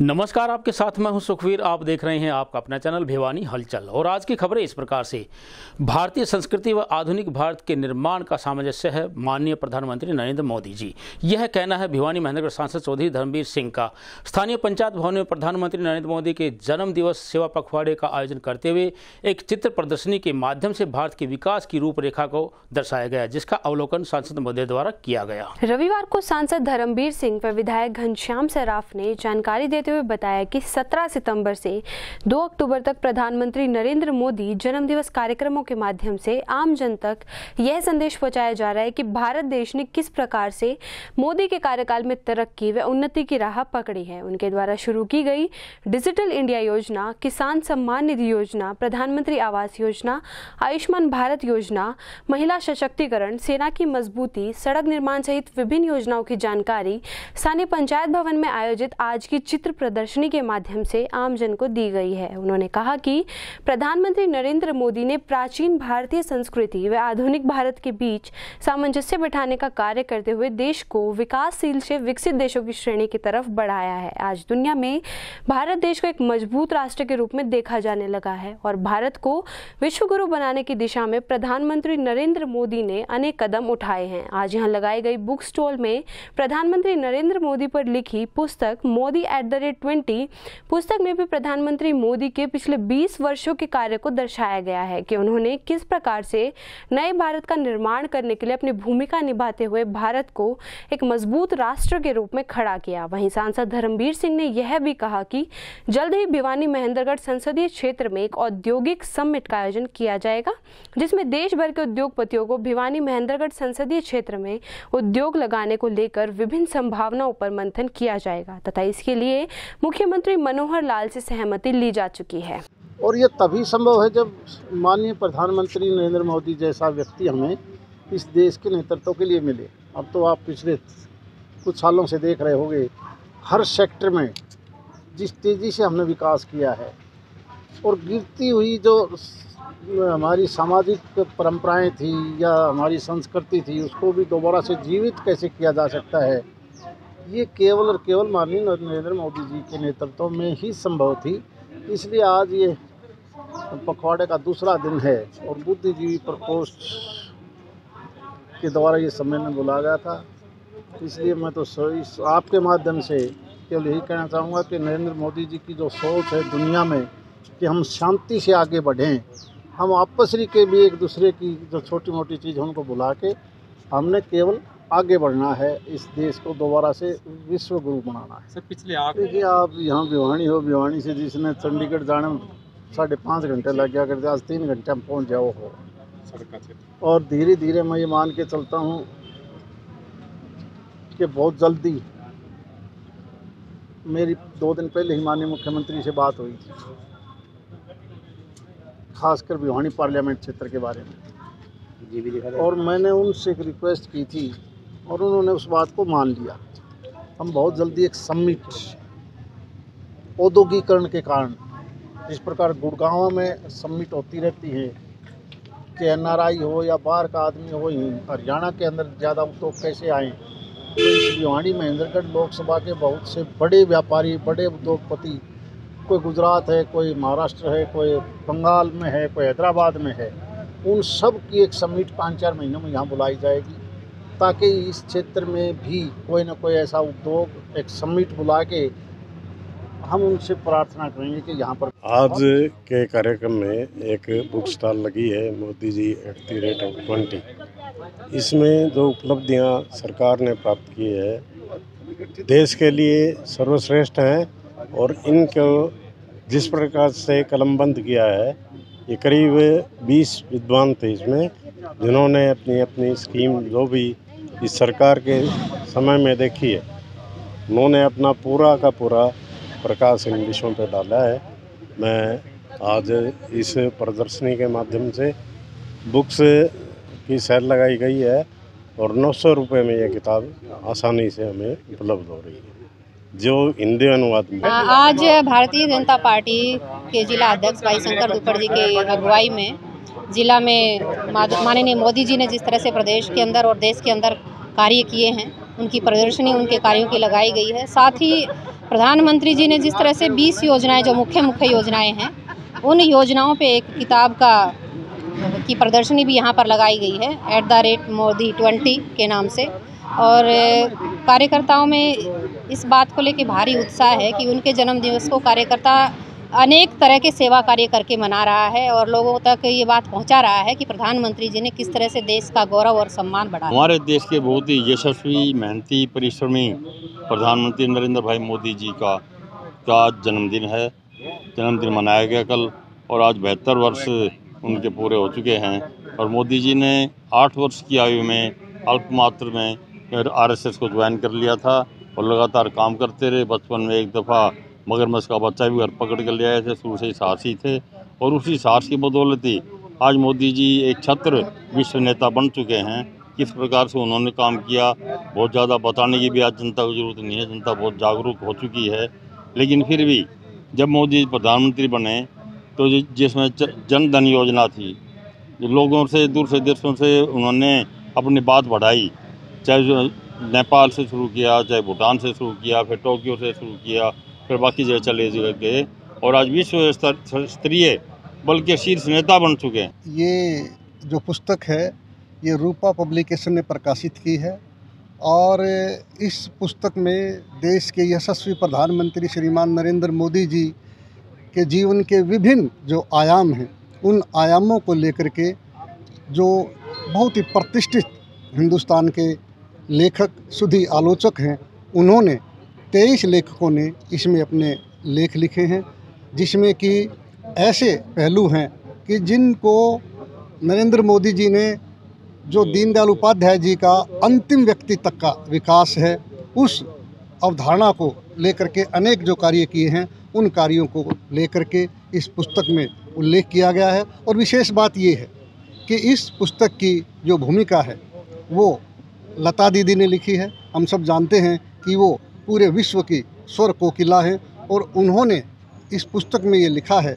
नमस्कार, आपके साथ मैं हूं सुखवीर। आप देख रहे हैं आपका अपना चैनल भिवानी हलचल। और आज की खबरें इस प्रकार से। भारतीय संस्कृति व आधुनिक भारत के निर्माण का सामंजस्य है माननीय प्रधानमंत्री नरेंद्र मोदी जी, यह कहना है भिवानी महेंद्रगढ़ सांसद चौधरी धर्मवीर सिंह का। स्थानीय पंचायत भवन में प्रधानमंत्री नरेंद्र मोदी के जन्म दिवस सेवा पखवाड़े का आयोजन करते हुए एक चित्र प्रदर्शनी के माध्यम से भारत के विकास की रूपरेखा को दर्शाया गया, जिसका अवलोकन सांसद महोदय द्वारा किया गया। रविवार को सांसद धर्मवीर सिंह व विधायक घनश्याम सराफ ने जानकारी देते हुए बताया कि 17 सितंबर से 2 अक्टूबर तक प्रधानमंत्री नरेंद्र मोदी जन्म दिवस कार्यक्रमों के माध्यम से आम जन तक यह संदेश पहुंचाया जा रहा है कि भारत देश ने किस प्रकार से मोदी के कार्यकाल में तरक्की व उन्नति की राह पकड़ी है। उनके द्वारा शुरू की गई डिजिटल इंडिया योजना, किसान सम्मान निधि योजना, प्रधानमंत्री आवास योजना, आयुष्मान भारत योजना, महिला सशक्तिकरण, सेना की मजबूती, सड़क निर्माण सहित विभिन्न योजनाओं की जानकारी स्थानीय पंचायत भवन में आयोजित आज की चित्र प्रदर्शनी के माध्यम से आम जन को दी गई है। उन्होंने कहा कि प्रधानमंत्री नरेंद्र मोदी ने प्राचीन भारतीय संस्कृति व आधुनिक भारत के बीच सामंजस्य बिठाने का कार्य करते हुए देश को विकासशील से विकसित देशों की श्रेणी की तरफ बढ़ाया है। आज दुनिया में भारत देश को एक मजबूत राष्ट्र के रूप में देखा जाने लगा है और भारत को विश्व गुरु बनाने की दिशा में प्रधानमंत्री नरेंद्र मोदी ने अनेक कदम उठाए हैं। आज यहाँ लगाई गई बुक स्टॉल में प्रधानमंत्री नरेंद्र मोदी पर लिखी पुस्तक मोदी @20 पुस्तक में भी प्रधानमंत्री मोदी के पिछले 20 वर्षों के कार्य को दर्शाया गया है कि उन्होंने किस प्रकार से नए भारत का निर्माण करने के लिए अपनी भूमिका निभाते हुए भारत को एक मजबूत राष्ट्र के रूप में खड़ा किया। वहीं सांसद धर्मवीर सिंह ने यह भी कहा कि जल्द ही भिवानी महेंद्रगढ़ संसदीय क्षेत्र में एक औद्योगिक समिट का आयोजन किया जाएगा, जिसमें देश भर के उद्योगपतियों को भिवानी महेंद्रगढ़ संसदीय क्षेत्र में उद्योग लगाने को लेकर विभिन्न संभावनाओं पर मंथन किया जाएगा तथा इसके लिए मुख्यमंत्री मनोहर लाल से सहमति ली जा चुकी है। और ये तभी संभव है जब माननीय प्रधानमंत्री नरेंद्र मोदी जैसा व्यक्ति हमें इस देश के नेतृत्व के लिए मिले। अब तो आप पिछले कुछ सालों से देख रहे होंगे, हर सेक्टर में जिस तेज़ी से हमने विकास किया है और गिरती हुई जो हमारी सामाजिक परंपराएं थी या हमारी संस्कृति थी, उसको भी दोबारा से जीवित कैसे किया जा सकता है, ये केवल और केवल माननीय नरेंद्र मोदी जी के नेतृत्व में ही संभव थी। इसलिए आज ये पखवाड़े का दूसरा दिन है और बुद्धिजीवी प्रकोष्ठ के द्वारा ये सम्मेलन बुलाया गया था। इसलिए मैं तो आपके माध्यम से केवल यही कहना चाहूँगा कि नरेंद्र मोदी जी की जो सोच है दुनिया में कि हम शांति से आगे बढ़ें, हम आपस के भी एक दूसरे की जो छोटी मोटी चीज़ है उनको बुला के हमने केवल आगे बढ़ना है, इस देश को दोबारा से विश्व गुरु बनाना है। सर पिछले देखिए, आप यहाँ भिवानी हो, भिवानी से जिसने चंडीगढ़ जाने में 5.5 घंटे लग गया करते, आज 3 घंटे में पहुँच जाओ हो। और धीरे धीरे मैं ये मान के चलता हूँ कि बहुत जल्दी, मेरी 2 दिन पहले ही माननीय मुख्यमंत्री से बात हुई थी, खासकर भिवानी पार्लियामेंट क्षेत्र के बारे में, और मैंने उनसे एक रिक्वेस्ट की थी और उन्होंने उस बात को मान लिया। हम बहुत जल्दी एक समिट औद्योगिकरण के कारण, जिस प्रकार गुड़गांव में समिट होती रहती है कि NRI हो या बाहर का आदमी हो, हरियाणा के अंदर ज़्यादा उद्योग कैसे आए, तो इस भिवानी महेंद्रगढ़ लोकसभा के बहुत से बड़े व्यापारी, बड़े उद्योगपति, कोई गुजरात है, कोई महाराष्ट्र है, कोई बंगाल में है, कोई हैदराबाद में है, उन सब की एक समिट 5-4 महीनों में यहाँ बुलाई जाएगी ताकि इस क्षेत्र में भी कोई ना कोई ऐसा उद्योग एक समिट बुला के हम उनसे प्रार्थना करेंगे कि यहाँ पर। आज के कार्यक्रम में एक बुक स्टॉल लगी है मोदी जी @20। इसमें जो उपलब्धियाँ सरकार ने प्राप्त की है देश के लिए सर्वश्रेष्ठ हैं और इनको जिस प्रकार से कलमबंद किया है, ये करीब 20 विद्वान थे इसमें, जिन्होंने अपनी अपनी स्कीम जो भी इस सरकार के समय में देखी है, उन्होंने अपना पूरा का पूरा प्रकाश इन विषयों पर डाला है। मैं आज इस प्रदर्शनी के माध्यम से बुक्स की सेल लगाई गई है और 900 रुपये में ये किताब आसानी से हमें उपलब्ध हो रही है, जो हिंदी अनुवाद में। आज भारतीय जनता पार्टी के जिला अध्यक्ष भाई शंकर दुपड़ जी के अगुवाई में जिला में माननीय मोदी जी ने जिस तरह से प्रदेश के अंदर और देश के अंदर कार्य किए हैं, उनकी प्रदर्शनी उनके कार्यों की लगाई गई है। साथ ही प्रधानमंत्री जी ने जिस तरह से 20 योजनाएं जो मुख्य योजनाएं हैं, उन योजनाओं पे एक किताब की प्रदर्शनी भी यहाँ पर लगाई गई है @Modi 20 के नाम से। और कार्यकर्ताओं में इस बात को लेकर भारी उत्साह है कि उनके जन्मदिवस को कार्यकर्ता अनेक तरह के सेवा कार्य करके मना रहा है और लोगों तक ये बात पहुंचा रहा है कि प्रधानमंत्री जी ने किस तरह से देश का गौरव और सम्मान बढ़ाया। हमारे देश के बहुत ही यशस्वी, मेहनती, परिश्रमी प्रधानमंत्री नरेंद्र भाई मोदी जी का जन्मदिन है। जन्मदिन मनाया गया कल और आज 72 वर्ष उनके पूरे हो चुके हैं। और मोदी जी ने 8 वर्ष की आयु में अल्पमात्र में RSS को ज्वाइन कर लिया था और लगातार काम करते रहे। बचपन में एक दफ़ा मगरमच्छ का बच्चा भी घर पकड़ कर ले आए थे। शुरू से ही साहसी थे और उसी साहस की बदौलत ही आज मोदी जी एक छत्र विश्व नेता बन चुके हैं। किस प्रकार से उन्होंने काम किया बहुत ज़्यादा बताने की भी आज जनता को ज़रूरत नहीं है। जनता बहुत जागरूक हो चुकी है। लेकिन फिर भी जब मोदी प्रधानमंत्री बने तो जिसमें जन धन योजना थी, लोगों से दूर से देशों से उन्होंने अपनी बात बढ़ाई। चाहे नेपाल से शुरू किया, चाहे भूटान से शुरू किया, फिर टोक्यो से शुरू किया, फिर बाकी जगह चले गए और आज विश्व स्तरीय बल्कि शीर्ष नेता बन चुके हैं। ये जो पुस्तक है ये रूपा पब्लिकेशन ने प्रकाशित की है और इस पुस्तक में देश के यशस्वी प्रधानमंत्री श्रीमान नरेंद्र मोदी जी के जीवन के विभिन्न जो आयाम हैं, उन आयामों को लेकर के जो बहुत ही प्रतिष्ठित हिंदुस्तान के लेखक सुधी आलोचक हैं, उन्होंने 23 लेखकों ने इसमें अपने लेख लिखे हैं, जिसमें कि ऐसे पहलू हैं कि जिनको नरेंद्र मोदी जी ने जो दीनदयाल उपाध्याय जी का अंतिम व्यक्ति तक का विकास है, उस अवधारणा को लेकर के अनेक जो कार्य किए हैं, उन कार्यों को लेकर के इस पुस्तक में उल्लेख किया गया है। और विशेष बात ये है कि इस पुस्तक की जो भूमिका है वो लता दीदी ने लिखी है। हम सब जानते हैं कि वो पूरे विश्व की स्वर कोकिला हैं और उन्होंने इस पुस्तक में ये लिखा है।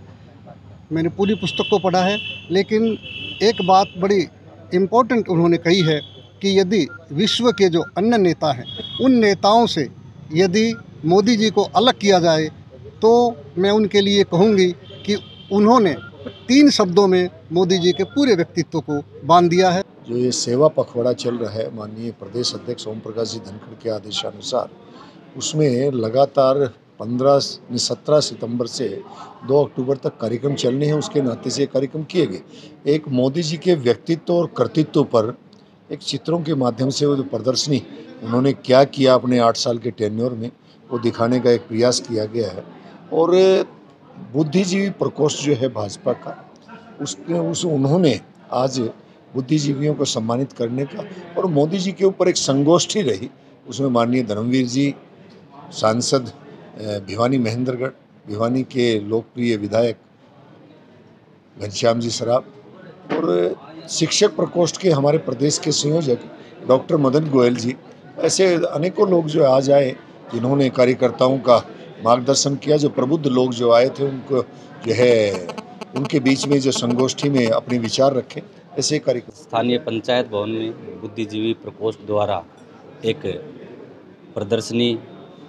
मैंने पूरी पुस्तक को पढ़ा है, लेकिन एक बात बड़ी इम्पोर्टेंट उन्होंने कही है कि यदि विश्व के जो अन्य नेता हैं, उन नेताओं से यदि मोदी जी को अलग किया जाए तो मैं उनके लिए कहूँगी कि उन्होंने 3 शब्दों में मोदी जी के पूरे व्यक्तित्व को बांध दिया है। जो ये सेवा पखवाड़ा चल रहा है माननीय प्रदेश अध्यक्ष ओम प्रकाश जी धनखड़ के आदेशानुसार, उसमें लगातार 17 सितंबर से 2 अक्टूबर तक कार्यक्रम चलने हैं। उसके नाते से कार्यक्रम किए गए। एक मोदी जी के व्यक्तित्व और कृतित्व पर एक चित्रों के माध्यम से वो जो प्रदर्शनी उन्होंने क्या किया अपने 8 साल के टेन्योर में, वो दिखाने का एक प्रयास किया गया है। और बुद्धिजीवी प्रकोष्ठ जो है भाजपा का, उन्होंने आज बुद्धिजीवियों को सम्मानित करने का और मोदी जी के ऊपर एक संगोष्ठी रही। उसमें माननीय धर्मवीर जी, सांसद भिवानी महेंद्रगढ़, भिवानी के लोकप्रिय विधायक घनश्याम जी सराफ और शिक्षक प्रकोष्ठ के हमारे प्रदेश के संयोजक डॉक्टर मदन गोयल जी, ऐसे अनेकों लोग जो आज आए जिन्होंने कार्यकर्ताओं का मार्गदर्शन किया। जो प्रबुद्ध लोग जो आए थे उनको जो है उनके बीच में जो संगोष्ठी में अपने विचार रखे, ऐसे कार्यक्रम। स्थानीय पंचायत भवन में बुद्धिजीवी प्रकोष्ठ द्वारा एक प्रदर्शनी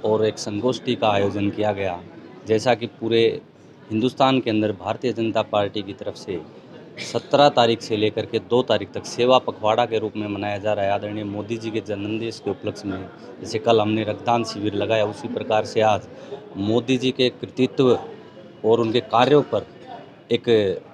और एक संगोष्ठी का आयोजन किया गया। जैसा कि पूरे हिंदुस्तान के अंदर भारतीय जनता पार्टी की तरफ से 17 तारीख से लेकर के 2 तारीख तक सेवा पखवाड़ा के रूप में मनाया जा रहा है। आदरणीय मोदी जी के जन्मदिन के उपलक्ष्य में जैसे कल हमने रक्तदान शिविर लगाया, उसी प्रकार से आज मोदी जी के कृतित्व और उनके कार्यों पर एक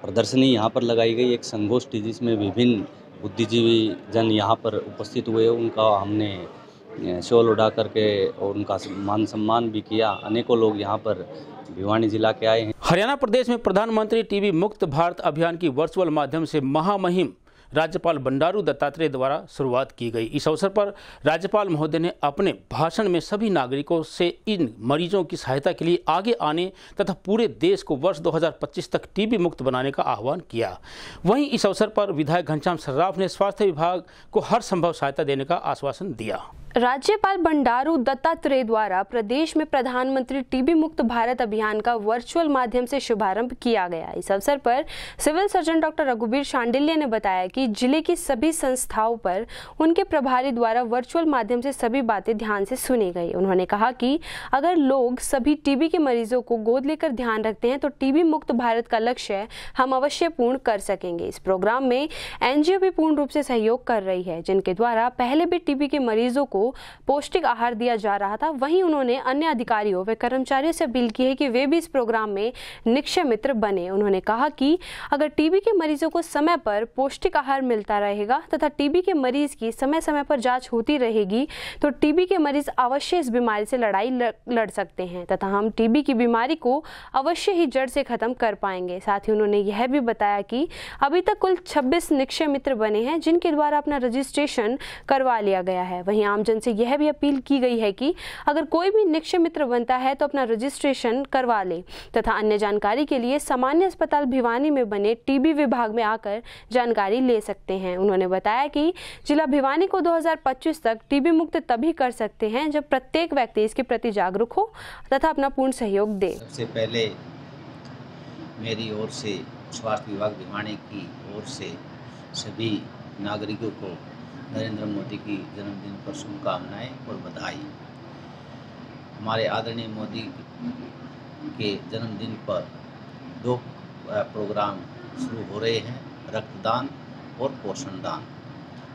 प्रदर्शनी यहाँ पर लगाई गई, एक संगोष्ठी जिसमें विभिन्न बुद्धिजीवी जन यहाँ पर उपस्थित हुए। उनका हमने शॉल उड़ा करके और उनका मान सम्मान भी किया। अनेकों लोग यहाँ पर भिवानी जिला के आए हैं। हरियाणा प्रदेश में प्रधानमंत्री टीबी मुक्त भारत अभियान की वर्चुअल माध्यम से महामहिम राज्यपाल बंडारू दत्तात्रेय द्वारा शुरुआत की गई। इस अवसर पर राज्यपाल महोदय ने अपने भाषण में सभी नागरिकों से इन मरीजों की सहायता के लिए आगे आने तथा पूरे देश को वर्ष 2025 तक टीबी मुक्त बनाने का आह्वान किया। वहीं इस अवसर पर विधायक घनश्याम सर्राफ ने स्वास्थ्य विभाग को हर संभव सहायता देने का आश्वासन दिया। राज्यपाल बंडारू दत्तात्रेय द्वारा प्रदेश में प्रधानमंत्री टीबी मुक्त भारत अभियान का वर्चुअल माध्यम से शुभारंभ किया गया। इस अवसर पर civil surgeon doctor Raghubir Shandilya ने बताया कि जिले की सभी संस्थाओं पर उनके प्रभारी द्वारा वर्चुअल माध्यम से सभी बातें ध्यान से सुनी गई। उन्होंने कहा कि अगर लोग सभी टीबी के मरीजों को गोद लेकर ध्यान रखते हैं तो टीबी मुक्त भारत का लक्ष्य हम अवश्य पूर्ण कर सकेंगे। इस प्रोग्राम में एनजीओ भी पूर्ण रूप से सहयोग कर रही है, जिनके द्वारा पहले भी टीबी के मरीजों को पौष्टिक आहार दिया जा रहा था। वहीं उन्होंने अन्य अधिकारियों व कर्मचारियों से अपील की है कि वे भी इस प्रोग्राम में निक्षय मित्र बने। उन्होंने कहा कि अगर टीबी के मरीजों को समय पर पौष्टिक आहार मिलता रहेगा तथा टीबी के मरीज की समय समय पर जांच होती रहेगी तो टीबी के मरीज अवश्य इस बीमारी से लड़ाई लड़ सकते हैं तथा हम टीबी की बीमारी को अवश्य ही जड़ से खत्म कर पाएंगे। साथ ही उन्होंने यह भी बताया कि अभी तक कुल 26 निक्षय मित्र बने हैं, जिनके द्वारा अपना रजिस्ट्रेशन करवा लिया गया है। वहीं आमजन से यह भी अपील की गई है कि अगर कोई भी निक्षय मित्र बनता है तो अपना रजिस्ट्रेशन करवा ले तथा अन्य जानकारी के लिए सामान्य अस्पताल भिवानी में बने टीबी विभाग में आकर जानकारी ले सकते हैं। उन्होंने बताया कि जिला भिवानी को 2025 तक टीबी मुक्त तभी कर सकते हैं जब प्रत्येक व्यक्ति इसके प्रति जागरूक हो तथा अपना पूर्ण सहयोग दे। सबसे पहले मेरी ओर से स्वास्थ्य विभाग भिवानी की ओर से सभी नागरिकों को नरेंद्र मोदी की जन्मदिन पर शुभकामनाएं और बधाई। हमारे आदरणीय मोदी के जन्मदिन पर 2 प्रोग्राम शुरू हो रहे हैं, रक्तदान और पोषण दान।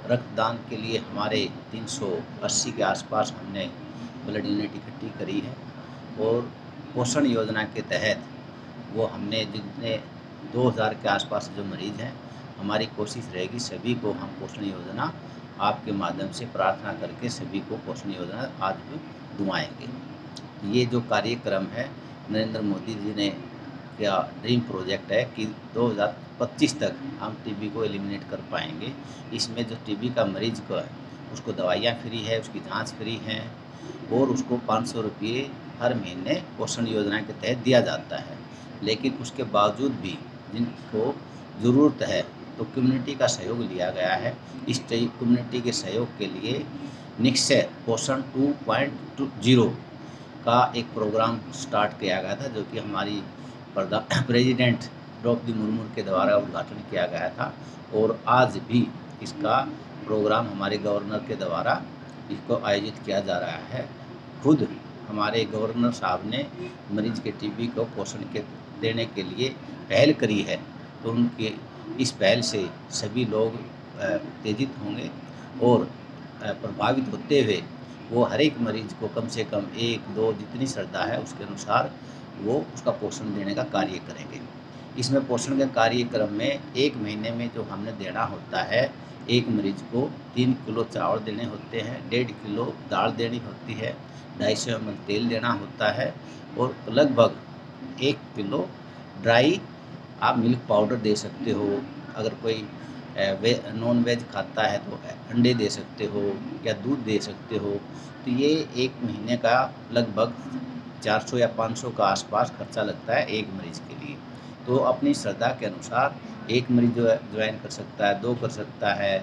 रक्तदान के लिए हमारे 380 के आसपास हमने ब्लड यूनिट इकट्ठी करी है और पोषण योजना के तहत वो हमने जितने 2000 के आसपास जो मरीज़ हैं, हमारी कोशिश रहेगी सभी को हम पोषण योजना आपके माध्यम से प्रार्थना करके सभी को पोषण योजना आज भी दुआएंगे। ये जो कार्यक्रम है नरेंद्र मोदी जी ने क्या ड्रीम प्रोजेक्ट है कि 2025 तक हम टीबी को एलिमिनेट कर पाएंगे। इसमें जो टीबी का मरीज को है उसको दवाइयाँ फ्री है, उसकी जांच फ्री है और उसको 500 रुपये हर महीने पोषण योजना के तहत दिया जाता है। लेकिन उसके बावजूद भी जिनको ज़रूरत है तो कम्युनिटी का सहयोग लिया गया है। इस कम्युनिटी के सहयोग के लिए निक्षय पोषण 2.0 का एक प्रोग्राम स्टार्ट किया गया था, जो कि हमारी प्रेसिडेंट द्रौपदी मुर्मू के द्वारा उद्घाटन किया गया था और आज भी इसका प्रोग्राम हमारे गवर्नर के द्वारा इसको आयोजित किया जा रहा है। खुद हमारे गवर्नर साहब ने मरीज के टीबी को पोषण के देने के लिए पहल करी है, तो उनके इस पहल से सभी लोग उत्तेजित होंगे और प्रभावित होते हुए वो हर एक मरीज को कम से कम 1-2 जितनी श्रद्धा है उसके अनुसार वो उसका पोषण देने का कार्य करेंगे। इसमें पोषण के कार्यक्रम में 1 महीने में जो हमने देना होता है, एक मरीज को 3 किलो चावल देने होते हैं, 1.5 किलो दाल देनी होती है, 250 ml तेल देना होता है और लगभग 1 किलो ड्राई आप मिल्क पाउडर दे सकते हो। अगर कोई नॉन वेज खाता है तो अंडे दे सकते हो या दूध दे सकते हो। तो ये 1 महीने का लगभग 400 या 500 का आसपास खर्चा लगता है एक मरीज़ के लिए। तो अपनी श्रद्धा के अनुसार एक मरीज जो है ज्वाइन कर सकता है, 2 कर सकता है,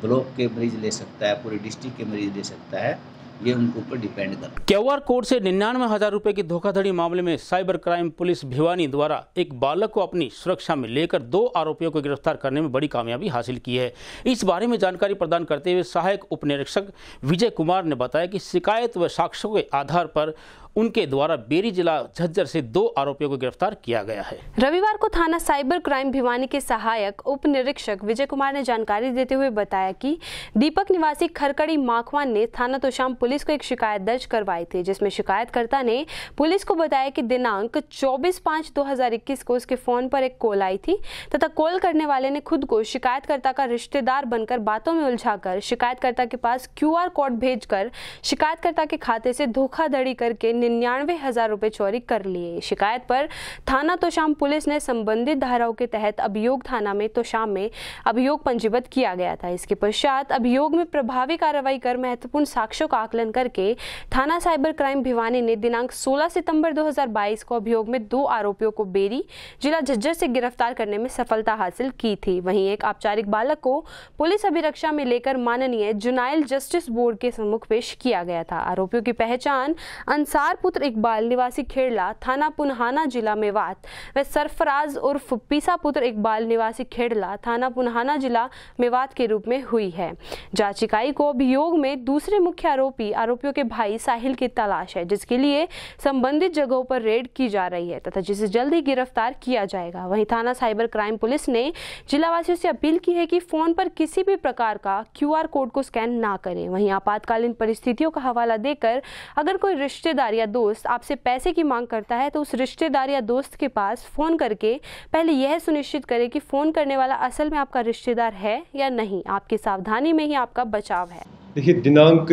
ब्लॉक के मरीज ले सकता है, पूरे डिस्ट्रिक्ट के मरीज ले सकता है, ये उनके ऊपर डिपेंड करता है। क्यूआर कोड से 99,000 रुपए की धोखाधड़ी मामले में साइबर क्राइम पुलिस भिवानी द्वारा एक बालक को अपनी सुरक्षा में लेकर 2 आरोपियों को गिरफ्तार करने में बड़ी कामयाबी हासिल की है। इस बारे में जानकारी प्रदान करते हुए सहायक उप निरीक्षक विजय कुमार ने बताया कि शिकायत व साक्ष्यों के आधार पर उनके द्वारा बेरी जिला झज्जर से 2 आरोपियों को गिरफ्तार किया गया है। रविवार को थाना साइबर क्राइम भिवानी के सहायक उप निरीक्षक विजय कुमार ने जानकारी देते हुए बताया कि दीपक निवासी खरकड़ी माखवान ने थाना तोशाम पुलिस को एक शिकायत दर्ज करवाई थी, जिसमें शिकायतकर्ता ने पुलिस को बताया कि दिनांक 24/5/2021 को उसके फोन पर एक कॉल आई थी तथा कॉल करने वाले ने खुद को शिकायतकर्ता का रिश्तेदार बनकर बातों में उलझाकर शिकायतकर्ता के पास QR कोड भेजकर शिकायतकर्ता के खाते से धोखाधड़ी करके 99,000 रुपए चोरी कर लिए। शिकायत पर थाना तोशाम पुलिस ने संबंधित धाराओं के तहत अभियोग थाना में तोशाम में अभियोग पंजीबद्ध किया गया था। इसके पश्चात अभियोग में प्रभावी कार्रवाई कर महत्वपूर्ण साक्ष्यों का आकलन करके थाना साइबर क्राइम भिवानी ने दिनांक 16 सितंबर 2022 को अभियोग में 2 आरोपियों को बेरी जिला झज्जर से गिरफ्तार करने में सफलता हासिल की थी। वहीं एक औपचारिक बालक को पुलिस अभिरक्षा में लेकर माननीय जुनाइल जस्टिस बोर्ड के सम्मुख पेश किया गया था। आरोपियों की पहचान अंसार पुत्र इकबाल निवासी खेड़ला थाना पुनहाना जिला मेवात व सरफराज उर्फ पीसा पुत्र इकबाल निवासी खेड़ला थाना पुनहाना जिला मेवात के रूप में हुई है। जांच इकाई को अभियोग में दूसरे मुख्य आरोपियों के भाई साहिल की तलाश है, जिसके लिए संबंधित जगहों पर रेड की जा रही है तथा जिसे जल्द ही गिरफ्तार किया जाएगा। वहीं थाना साइबर क्राइम पुलिस ने जिलावासियों से अपील की है कि फोन पर किसी भी प्रकार का QR कोड को स्कैन ना करें। वहीं आपातकालीन परिस्थितियों का हवाला देकर अगर कोई रिश्तेदार या दोस्त आपसे पैसे की मांग करता है तो उस रिश्तेदार या दोस्त के पास फोन करके पहले यह सुनिश्चित करें कि फोन करने वाला असल में आपका रिश्तेदार है या नहीं। आपकी सावधानी में ही आपका बचाव है। देखिए, दिनांक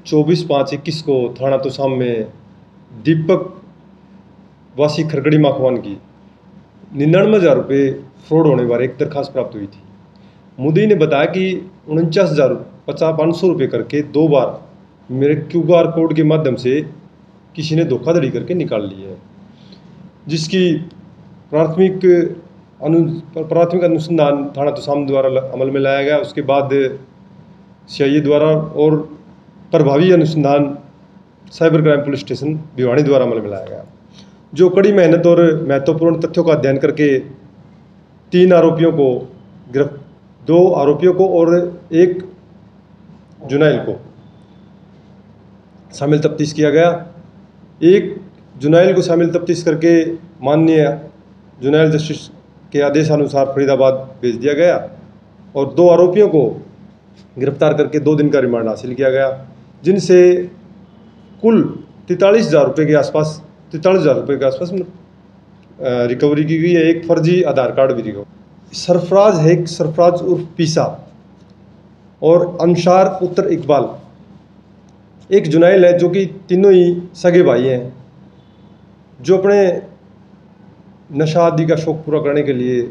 24/5/21 को थाना तोशाम में दीपक वासी खरगड़ी माखवान की 99,000 रुपये फ्रॉड होने बारे एक दरखास्त प्राप्त हुई थी। मुद्दई ने बताया कि 49,500 रुपये करके 2 बार मेरे QR कोड के माध्यम से किसी ने धोखाधड़ी करके निकाल ली है, जिसकी प्राथमिक अनुसंधान थाना तोशाम द्वारा अमल में लाया गया। उसके बाद CIA द्वारा और प्रभावी अनुसंधान cyber crime police station Bhiwani द्वारा अमल में लाया गया, जो कड़ी मेहनत और महत्वपूर्ण तथ्यों का अध्ययन करके 2 आरोपियों को और 1 जुनाइल को शामिल तफ्तीश किया गया। 1 जुनाइल को शामिल तफ्तीश करके माननीय जुनाइल जस्टिस के आदेशानुसार फरीदाबाद भेज दिया गया और 2 आरोपियों को गिरफ्तार करके 2 दिन का रिमांड हासिल किया गया, जिनसे कुल 43,000 रुपये के आसपास रिकवरी की गई है। एक फर्जी आधार कार्ड भी रिकवर। सरफराज उर्फ पीसा और अंसार पुत्र इकबाल एक जुनाइल है, जो कि तीनों ही सगे भाई हैं, जो अपने नशा आदि का शौक पूरा करने के लिए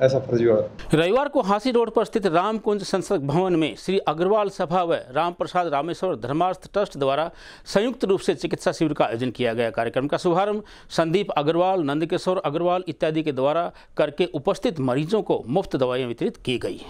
ऐसा फर्जीवाड़ा। रविवार को हांसी रोड पर स्थित रामकुंज संसद भवन में श्री अग्रवाल सभा व राम प्रसाद रामेश्वर धर्मार्थ ट्रस्ट द्वारा संयुक्त रूप से चिकित्सा शिविर का आयोजन किया गया। कार्यक्रम का शुभारंभ संदीप अग्रवाल, नंदकिशोर अग्रवाल इत्यादि के द्वारा करके उपस्थित मरीजों को मुफ्त दवाइयां वितरित की गई।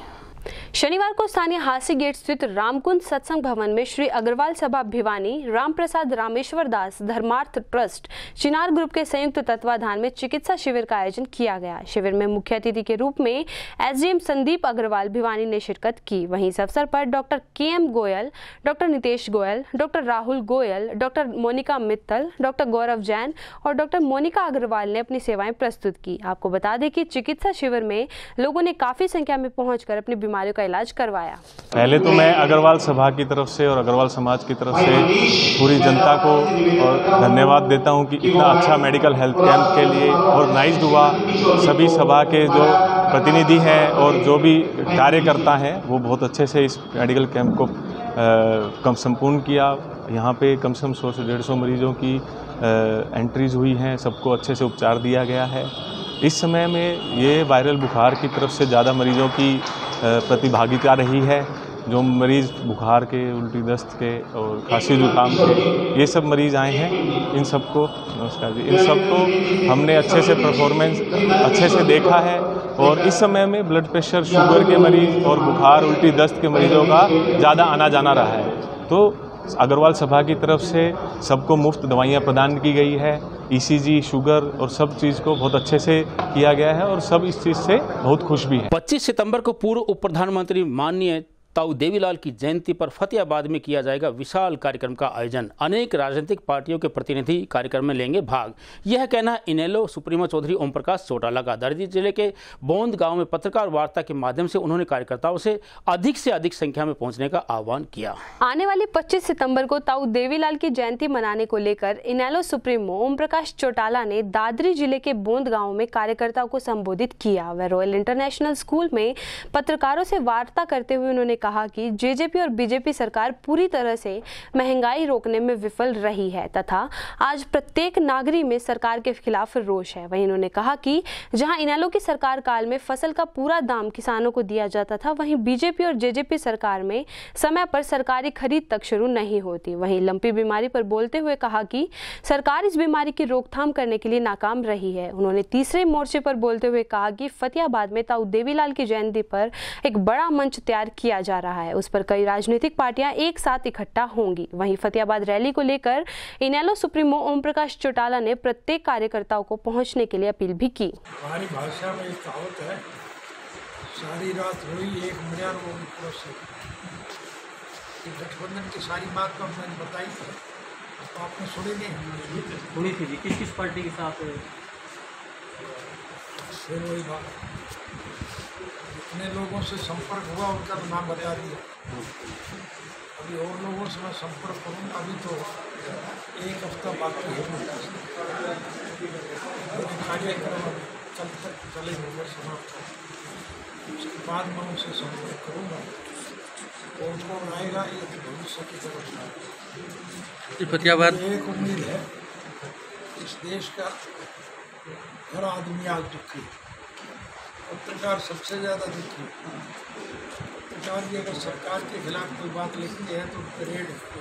शनिवार को स्थानीय हांसी गेट स्थित रामकुंज सत्संग भवन में श्री अग्रवाल सभा भिवानी, राम प्रसाद रामेश्वर दास धर्मार्थ ट्रस्ट, चिनार ग्रुप के संयुक्त तत्वाधान में चिकित्सा शिविर का आयोजन किया गया। शिविर में मुख्य अतिथि के रूप में SDM संदीप अग्रवाल भिवानी ने शिरकत की। वहीं इस अवसर पर doctor KM Goyal, doctor Nitesh Goyal, doctor Rahul Goyal, doctor Monika Mittal, doctor Gaurav Jain और डॉक्टर मोनिका अग्रवाल ने अपनी सेवाएं प्रस्तुत की। आपको बता दें कि चिकित्सा शिविर में लोगों ने काफी संख्या में पहुंचकर अपनी बीमारियों का इलाज करवाया। पहले तो मैं अग्रवाल सभा की तरफ से और अग्रवाल समाज की तरफ से पूरी जनता को और धन्यवाद देता हूं कि इतना अच्छा मेडिकल हेल्थ कैंप के लिए ऑर्गेनाइज्ड हुआ। सभी सभा के जो प्रतिनिधि हैं और जो भी कार्यकर्ता हैं वो बहुत अच्छे से इस मेडिकल कैंप को संपूर्ण किया। यहाँ पे कम से कम 100 से 150 मरीजों की एंट्रीज हुई हैं, सबको अच्छे से उपचार दिया गया है। इस समय में ये वायरल बुखार की तरफ से ज़्यादा मरीजों की प्रतिभागिता रही है। जो मरीज़ बुखार के, उल्टी दस्त के और खांसी जुकाम के ये सब मरीज़ आए हैं, इन सबको नमस्कार जी, इन सबको हमने अच्छे से परफॉर्मेंस अच्छे से देखा है। और इस समय में ब्लड प्रेशर, शुगर के मरीज़ और बुखार, उल्टी दस्त के मरीज़ों का ज़्यादा आना जाना रहा है। तो अग्रवाल सभा की तरफ से सबको मुफ्त दवाइयाँ प्रदान की गई है। ECG, शुगर और सब चीज़ को बहुत अच्छे से किया गया है और सब इस चीज़ से बहुत खुश भी हैं। 25 सितंबर को पूर्व उप प्रधानमंत्री माननीय ताऊ देवीलाल की जयंती पर फतेहाबाद में किया जाएगा विशाल कार्यक्रम का आयोजन। अनेक राजनीतिक पार्टियों के प्रतिनिधि कार्यक्रम में लेंगे भाग। यह कहना इनेलो सुप्रीमो चौधरी ओम प्रकाश चौटाला का। दर्जी जिले के बोंद गांव में पत्रकार वार्ता के माध्यम से उन्होंने कार्यकर्ताओं से अधिक संख्या में पहुंचने का आह्वान किया। आने वाली 25 सितंबर को ताऊ देवीलाल की जयंती मनाने को लेकर इनेलो सुप्रीमो ओम प्रकाश चौटाला ने दादरी जिले के बोंद गाँव में कार्यकर्ताओं को संबोधित किया। वह रॉयल इंटरनेशनल स्कूल में पत्रकारों से वार्ता करते हुए उन्होंने कहा कि जेजेपी और बीजेपी सरकार पूरी तरह से महंगाई रोकने में विफल रही है तथा आज प्रत्येक नागरिक में सरकार के खिलाफ रोष है। वहीं उन्होंने कहा कि जहां इनेलो की सरकार काल में फसल का पूरा दाम किसानों को दिया जाता था, वहीं बीजेपी और जेजेपी सरकार में समय पर सरकारी खरीद तक शुरू नहीं होती। वहीं लंपी बीमारी पर बोलते हुए कहा कि सरकार इस बीमारी की रोकथाम करने के लिए नाकाम रही है। उन्होंने तीसरे मोर्चे पर बोलते हुए कहा कि फतेहाबाद में ताऊ देवीलाल की जयंती पर एक बड़ा मंच तैयार किया जा रहा है, उस पर कई राजनीतिक पार्टियां एक साथ इकट्ठा होंगी। वहीं फतेहाबाद रैली को लेकर इनेलो सुप्रीमो ओम प्रकाश चौटाला ने प्रत्येक कार्यकर्ताओं को पहुंचने के लिए अपील भी की। हमारी भाषा में एक कहावत है, सारी रात हुई एक मजार वो गठबंधन की सारी बात तो मैंने बताई थी, तो आपने सुनी नहीं? सुनी थी जी। किस किस पार्टी के साथ? फिर वही बात, जितने लोगों से संपर्क हुआ उनका तो नाम बता दिया। अभी और लोगों से मैं संपर्क करूँगा, अभी तो एक हफ्ता बाकी है। कार्यक्रम कल तक चलेंगे समाप्त, उसके बाद मैं उनसे संपर्क करूँगा। कौन कौन आएगा ये तो भविष्य की तरफ फतेहाबाद एक उम्मीद है, इस देश का हर आदमी आज दुखी, पत्रकार सबसे ज़्यादा दुखी। पत्रकार भी अगर सरकार के खिलाफ कोई बात लिखती है तो परेड होते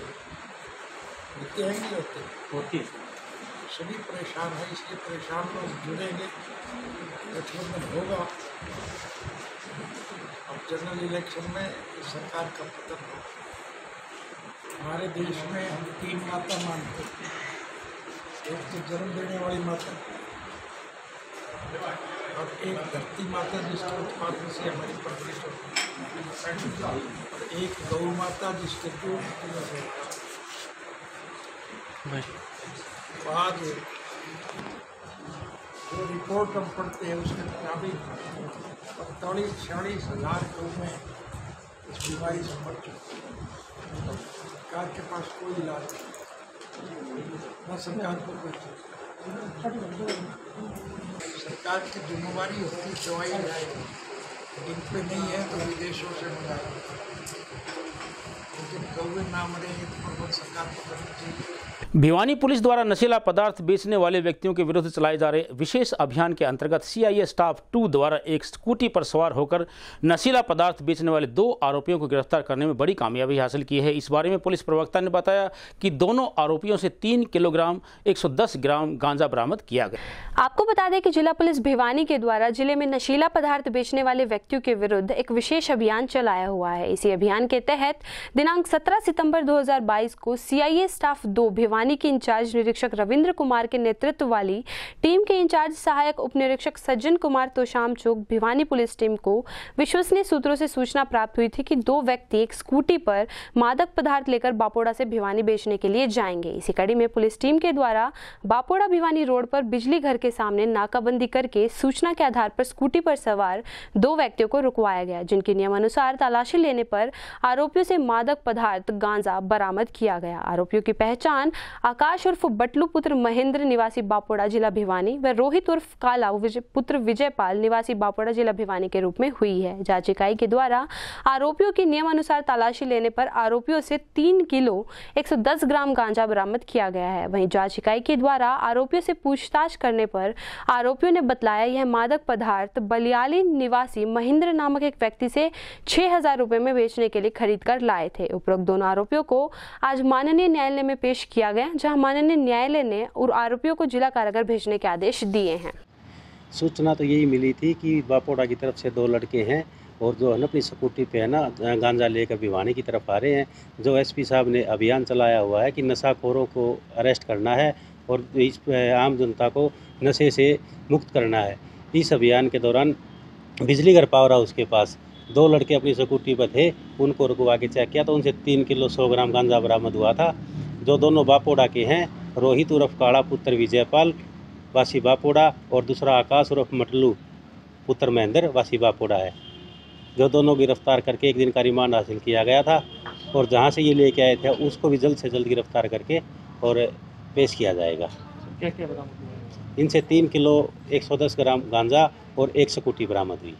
हैं नहीं होते, सभी परेशान है। इसलिए परेशान लोग जुड़ेंगे, गठबंधन होगा। अब जनरल इलेक्शन में सरकार का पतन होगा। हमारे देश में हम 3 माता मानते हैं, एक तो जन्म देने वाली माता और एक धरती माता जिसके उत्पादन से हमारी परवरिश होती है, और एक गौ माता जिसके दूध की वजह से। आज जो रिपोर्ट हम पढ़ते हैं उसके मुताबिक 45-46 हज़ार गौएं इस बीमारी से मर चुकी हैं। सरकार के पास कोई इलाज नहीं, न सरकार को कोई सरकार की जिम्मेवारी होती है दवाई जाएगी, इन पे नहीं है तो विदेशों से मंगाए, लेकिन कौवे ना मरे तो सरकार को करनी चाहिए। भिवानी पुलिस द्वारा नशीला पदार्थ बेचने वाले व्यक्तियों के विरुद्ध चलाए जा रहे विशेष अभियान के अंतर्गत CIA स्टाफ 2 द्वारा एक स्कूटी पर सवार होकर नशीला पदार्थ बेचने वाले 2 आरोपियों को गिरफ्तार करने में बड़ी कामयाबी हासिल की है। इस बारे में पुलिस प्रवक्ता ने बताया कि दोनों आरोपियों से 3 किलोग्राम 110 ग्राम गांजा बरामद किया गया। आपको बता दें कि जिला पुलिस भिवानी के द्वारा जिले में नशीला पदार्थ बेचने वाले व्यक्तियों के विरुद्ध एक विशेष अभियान चलाया हुआ है। इसी अभियान के तहत दिनांक 17 सितंबर 2022 को CIA स्टाफ 2 भिवानी के इंचार्ज निरीक्षक रविंद्र कुमार के नेतृत्व वाली टीम के इंचार्ज सहायक उप निरीक्षक सज्जन कुमार तोशाम चौक भिवानी पुलिस टीम को विश्वसनीय सूत्रों से सूचना प्राप्त हुई थी कि 2 व्यक्ति एक स्कूटी पर मादक पदार्थ लेकर बापोड़ा से भिवानी बेचने के लिए जाएंगे। इसी कड़ी में पुलिस टीम के द्वारा बापोड़ा भिवानी रोड पर बिजली घर के सामने नाकाबंदी करके सूचना के आधार पर स्कूटी पर सवार 2 व्यक्तियों को रुकवाया गया, जिनकी नियमानुसार तलाशी लेने पर आरोपियों से मादक पदार्थ गांजा बरामद किया गया। आरोपियों की पहचान आकाश उर्फ बटलू पुत्र महेंद्र निवासी बापोड़ा जिला भिवानी व रोहित उर्फ काला पुत्र विजयपाल निवासी बापोड़ा जिला भिवानी के रूप में हुई है। जांच इकाई के द्वारा आरोपियों की नियमानुसार तलाशी लेने पर आरोपियों से 3 किलो 110 ग्राम गांजा बरामद किया गया है। वहीं जांच इकाई के द्वारा आरोपियों से पूछताछ करने पर आरोपियों ने बताया यह मादक पदार्थ बलियाली निवासी महेंद्र नामक एक व्यक्ति से 6,000 रुपए में बेचने के लिए खरीद कर लाए थे। उपरोक्त दोनों आरोपियों को आज माननीय न्यायालय में पेश किया गया, जहां माननीय न्यायालय ने उन आरोपियों को जिला कारागार भेजने के आदेश दिए हैं। सूचना तो यही मिली थी कि बापोड़ा की तरफ से 2 लड़के हैं और जो है ना अपनी स्कूटी पे है ना गांजा लेकर भिवानी की तरफ आ रहे हैं। जो SP साहब ने अभियान चलाया हुआ है कि नशाखोरों को अरेस्ट करना है और इस आम जनता को नशे से मुक्त करना है। इस अभियान के दौरान बिजली घर पावर हाउस के पास 2 लड़के अपनी स्कूटी पर थे, उनको रुकवा के चेक किया तो उनसे 3 किलो 100 ग्राम गांजा बरामद हुआ था, जो दोनों बापोड़ा के हैं। रोहित उर्फ काला पुत्र विजयपाल वासी बापोड़ा और दूसरा आकाश उर्फ मटलू पुत्र महेंद्र वासी बापोड़ा है, जो दोनों गिरफ्तार करके 1 दिन का रिमांड हासिल किया गया था और जहां से ये लेके आए थे उसको भी जल्द से जल्द गिरफ्तार करके और पेश किया जाएगा। क्या क्या बरामद हुआ? इनसे 3 किलो 110 ग्राम गांजा और 1 स्कूटी बरामद हुई।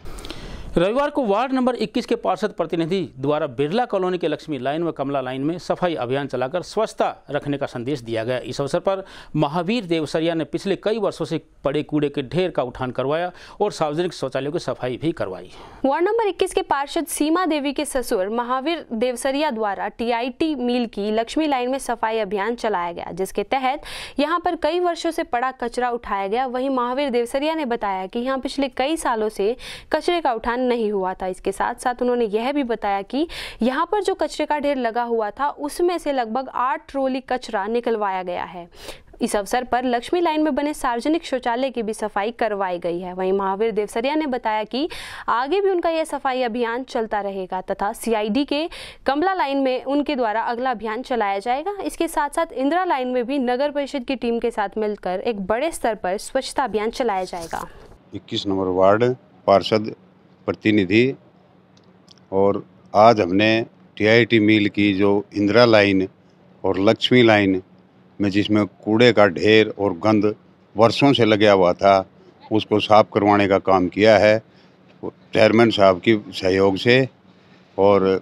रविवार को वार्ड नंबर 21 के पार्षद प्रतिनिधि द्वारा बिरला कॉलोनी के लक्ष्मी लाइन व कमला लाइन में सफाई अभियान चलाकर स्वच्छता रखने का संदेश दिया गया। इस अवसर पर महावीर देवसरिया ने पिछले कई वर्षों से पड़े कूड़े के ढेर का उठान करवाया और सार्वजनिक शौचालयों की सफाई भी करवाई। वार्ड नंबर 21 के पार्षद सीमा देवी के ससुर महावीर देवसरिया द्वारा टीआईटी मिल की लक्ष्मी लाइन में सफाई अभियान चलाया गया, जिसके तहत यहां पर कई वर्षों से पड़ा कचरा उठाया गया। वहीं महावीर देवसरिया ने बताया कि यहां पिछले कई सालों से कचरे का उठान नहीं हुआ था। इसके साथ साथ उन्होंने यह भी बताया कि यहाँ पर जो कचरे का ढेर लगा हुआ था उसमें से लगभग 8 ट्रॉली कचरा निकलवाया गया है। इस अवसर पर लक्ष्मी लाइन में बने सार्वजनिक शौचालय की भी सफाई करवाई गई है। वहीं महावीर देवसरिया ने बताया कि आगे भी उनका यह सफाई अभियान चलता रहेगा तथा सीआईडी के कमला लाइन में उनके द्वारा अगला अभियान चलाया जाएगा। इसके साथ साथ इंदिरा लाइन में भी नगर परिषद की टीम के साथ मिलकर एक बड़े स्तर पर स्वच्छता अभियान चलाया जाएगा। 21 नंबर वार्ड पार्षद प्रतिनिधि और आज हमने टीआईटी मिल की जो इंदिरा लाइन और लक्ष्मी लाइन में जिसमें कूड़े का ढेर और गंद वर्षों से लगा हुआ था उसको साफ करवाने का काम किया है चेयरमैन साहब की सहयोग से। और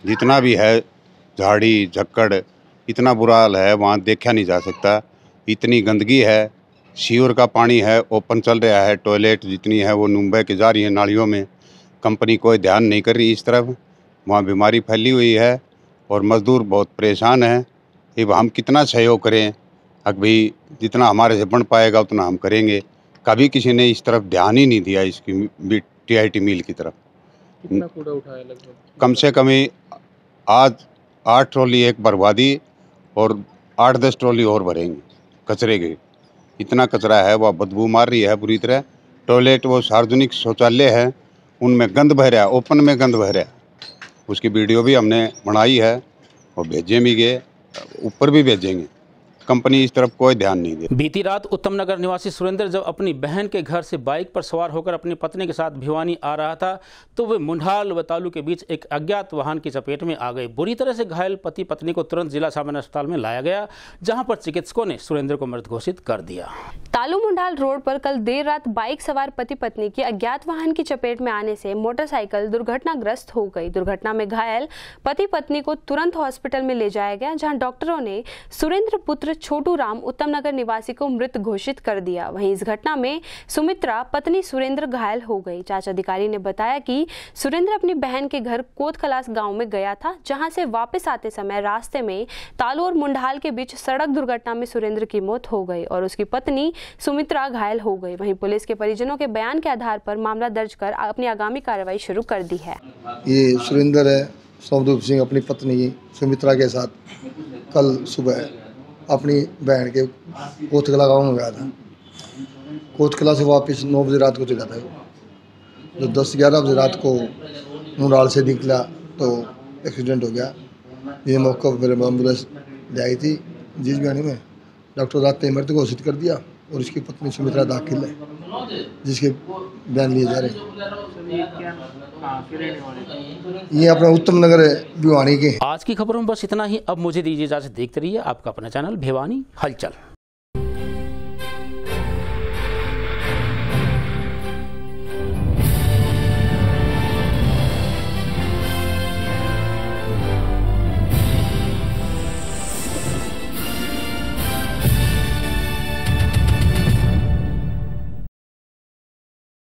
जितना भी है झाड़ी झक्कड़ इतना बुरा हाल है वहाँ देखा नहीं जा सकता, इतनी गंदगी है। सीवर का पानी है ओपन चल रहा है, टॉयलेट जितनी है वो नुम्बे के जा रही है नालियों में। कंपनी कोई ध्यान नहीं कर रही इस तरफ, वहाँ बीमारी फैली हुई है और मज़दूर बहुत परेशान हैं। अब हम कितना सहयोग करें, अभी जितना हमारे से बन पाएगा उतना हम करेंगे। कभी किसी ने इस तरफ ध्यान ही नहीं दिया इसकी टीआईटी मिल की तरफ। कितना कूड़ा उठाया लगभग? कम से कम आज 8 ट्रॉली एक भरवा दी और 8-10 ट्रॉली और भरेंगे कचरे के। इतना कचरा है वह बदबू मार रही है बुरी तरह। टॉयलेट वो सार्वजनिक शौचालय है उनमें गंद बह रहा है, ओपन में गंद बह रहा है। उसकी वीडियो भी हमने बनाई है और भेजे भी गए, ऊपर भी भेजेंगे। कंपनी इस तरफ कोई ध्यान नहीं दे। बीती रात उत्तम नगर निवासी सुरेंद्र जब अपनी बहन के घर से बाइक पर सवार होकर अपनी पत्नी के साथ भिवानी आ रहा था तो वे मुंढाल व तालू के बीच एक अज्ञात वाहन की चपेट में आ गए। बुरी तरह से घायल पति पत्नी को तुरंत जिला सामान्य अस्पताल में लाया गया, जहां पर चिकित्सकों ने सुरेंद्र को मृत घोषित कर दिया। तालू मुंढाल रोड पर कल देर रात बाइक सवार पति पत्नी की अज्ञात वाहन की चपेट में आने से मोटरसाइकिल दुर्घटनाग्रस्त हो गई। दुर्घटना में घायल पति पत्नी को तुरंत हॉस्पिटल में ले जाया गया, जहां डॉक्टरों ने सुरेंद्र पुत्र छोटू राम उत्तम नगर निवासी को मृत घोषित कर दिया। वहीं इस घटना में सुमित्रा पत्नी सुरेंद्र घायल हो गई। जांच अधिकारी ने बताया कि सुरेंद्र अपनी बहन के घर कोतखलास गांव में गया था, जहां से वापस आते समय रास्ते में तालू और मुंढाल के बीच सड़क दुर्घटना में सुरेंद्र की मौत हो गई और उसकी पत्नी सुमित्रा घायल हो गई। वहीं पुलिस के परिजनों के बयान के आधार पर मामला दर्ज कर अपनी आगामी कार्रवाई शुरू कर दी है। ये सुरेंद्र है सोमरूप सिंह अपनी पत्नी सुमित्रा के साथ कल सुबह अपनी बहन के कोतखला गाँव में गया था। कोतखला से वापस 9 बजे रात को चला था। जो 10-11 बजे रात को मुंडाल से निकला तो एक्सीडेंट हो गया। ये मौके पर एम्बुलेंस ले आई थी जिस गाड़ी में डॉक्टर रात ने मृत घोषित कर दिया और उसकी पत्नी सुमित्रा दाखिल है, जिसके बयान लिए जा रहे हैं। ये अपना उत्तम नगर भिवानी के। आज की खबरों में बस इतना ही। अब मुझे दीजिए इजाजत। देखते रहिए आपका अपना चैनल भिवानी हलचल।